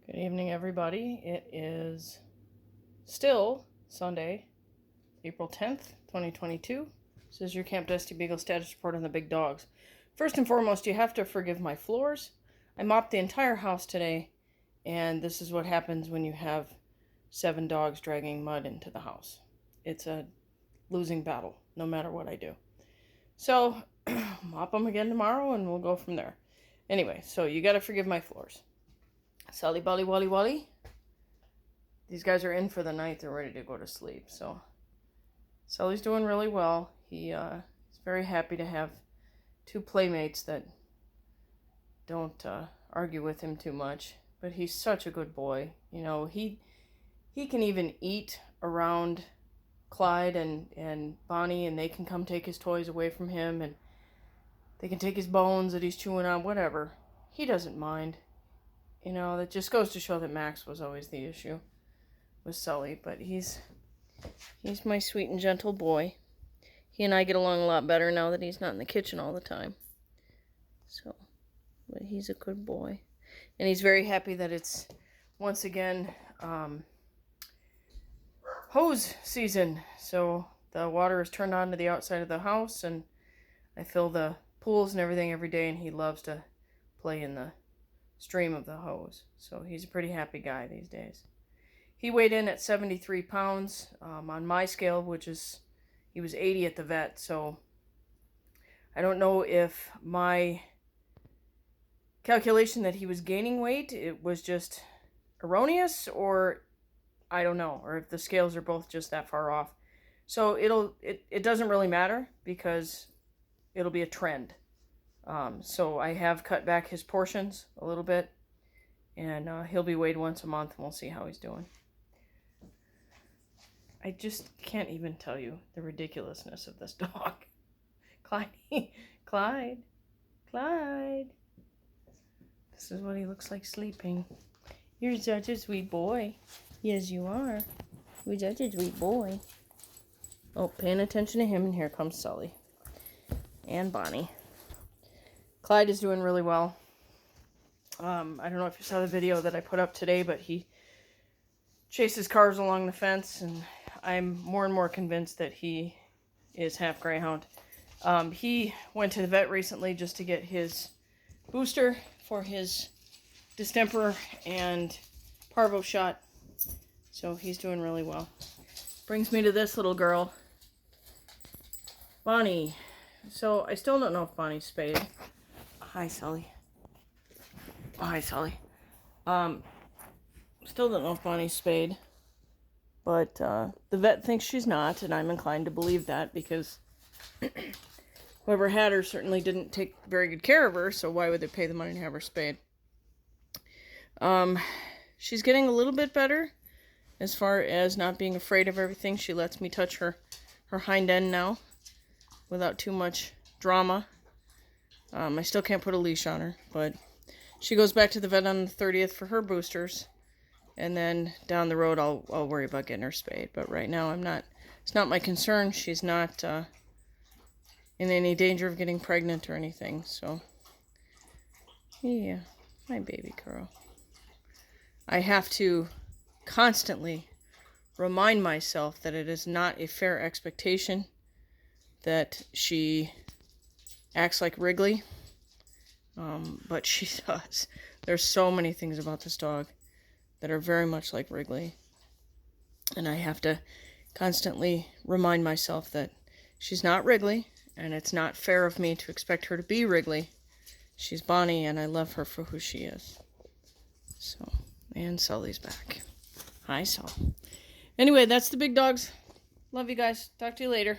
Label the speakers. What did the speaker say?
Speaker 1: Good evening, everybody. It is still Sunday, April 10th, 2022. This is your Camp Dusty Beagle status report on the big dogs. First and foremost, you have to forgive my floors. I mopped the entire house today, and this is what happens when you have 7 dogs dragging mud into the house. It's a losing battle, no matter what I do. So, mop them again tomorrow, and we'll go from there. Anyway, so you got to forgive my floors. Sully, Bully, Wally, Wally. These guys are in for the night. They're ready to go to sleep. So Sully's doing really well. He's very happy to have 2 playmates that don't argue with him too much. But he's such a good boy. You know, he can even eat around Clyde and Bonnie, and they can come take his toys away from him, and they can take his bones that he's chewing on, whatever. He doesn't mind. You know, that just goes to show that Max was always the issue with Sully. But he's my sweet and gentle boy. He and I get along a lot better now that he's not in the kitchen all the time. So, but he's a good boy. And he's very happy that it's, once again, hose season. So the water is turned on to the outside of the house, and I fill the pools and everything every day, and he loves to play in the stream of the hose. So he's a pretty happy guy these days. He weighed in at 73 pounds on my scale, which is, he was 80 at the vet. So I don't know if my calculation that he was gaining weight, it was just erroneous, or I don't know, or if the scales are both just that far off. So it doesn't really matter, because it'll be a trend. So I have cut back his portions a little bit, and he'll be weighed once a month, and we'll see how he's doing. I just can't even tell you the ridiculousness of this dog. Clyde. This is what he looks like sleeping. You're such a sweet boy. Yes, you are. You're such a sweet boy. Oh, paying attention to him, and here comes Sully. And Bonnie. Clyde is doing really well. I don't know if you saw the video that I put up today, but he chases cars along the fence, and I'm more and more convinced that he is half greyhound. He went to the vet recently just to get his booster for his distemper and parvo shot, so he's doing really well. Brings me to this little girl, Bonnie. So I still don't know if Bonnie's spayed. Hi, Sully. Oh, hi, Sully. Still don't know if Bonnie's spayed, but the vet thinks she's not, and I'm inclined to believe that, because whoever had her certainly didn't take very good care of her, so why would they pay the money to have her spayed? She's getting a little bit better as far as not being afraid of everything. She lets me touch her hind end now without too much drama. I still can't put a leash on her, but she goes back to the vet on the 30th for her boosters, and then down the road I'll worry about getting her spayed. But right now it's not my concern. She's not in any danger of getting pregnant or anything. So yeah, my baby girl. I have to constantly remind myself that it is not a fair expectation that she acts like Wrigley, but she does. There's so many things about this dog that are very much like Wrigley, and I have to constantly remind myself that she's not Wrigley, and it's not fair of me to expect her to be Wrigley. She's Bonnie, and I love her for who she is. So, and Sully's back. Hi, Sul. Anyway, that's the big dogs. Love you guys. Talk to you later.